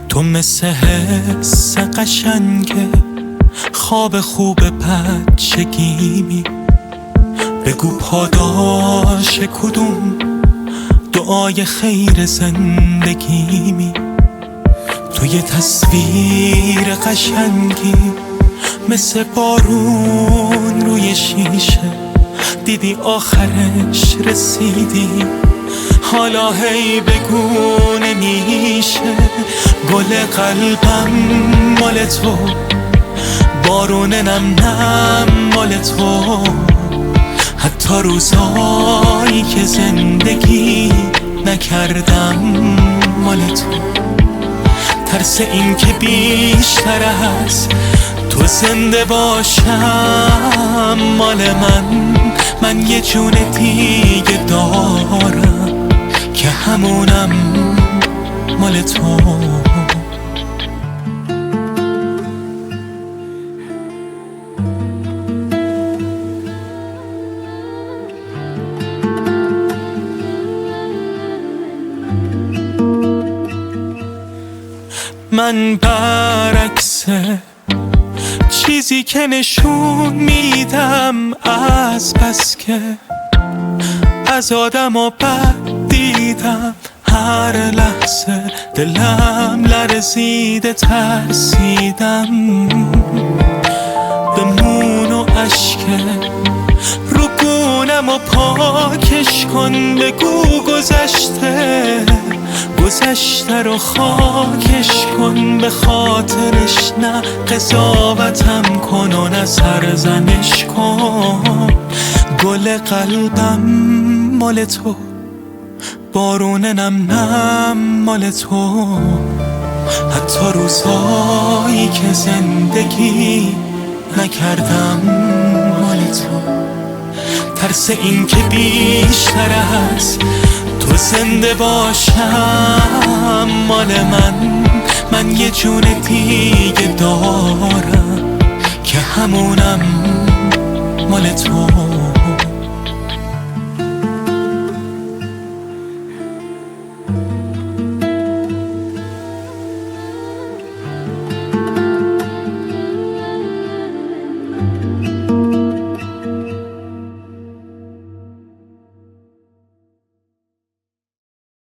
تو مثل حس قشنگ خواب خوب بچگیمی. بگو پاداش کدوم دعای خیر زندگیمی. تو یه تصویر قشنگی مثل بارون روی شیشه، دیدی آخرش رسیدی. حالا هی بگو نمیشه، گل قلبم مال تو، بارون نم نم مال تو. حتی روزایی که زندگی نکردم مال تو. ترس این که بیشتر از تو زنده باشم مال من یه جون دیگه دارم که همونم مال تو. من برعکس چیزی که نشون میدم، از بس که از آدم و بد دیدم، هر لحظه دلم لرزیده ترسیدم. به مون و اشکه رو گونم و پاکش کن، بگو گذشته رو خاکش کن. به خاطرش نه قضاوتم کن و نه سرزنش کن. گل قلبم مال تو، بارون نم نم مال تو. حتی روزایی که زندگی نکردم مال تو. ترس این که بیشتر از تو زنده باشم مال من یه جون دیگه دارم که همونم مال تو.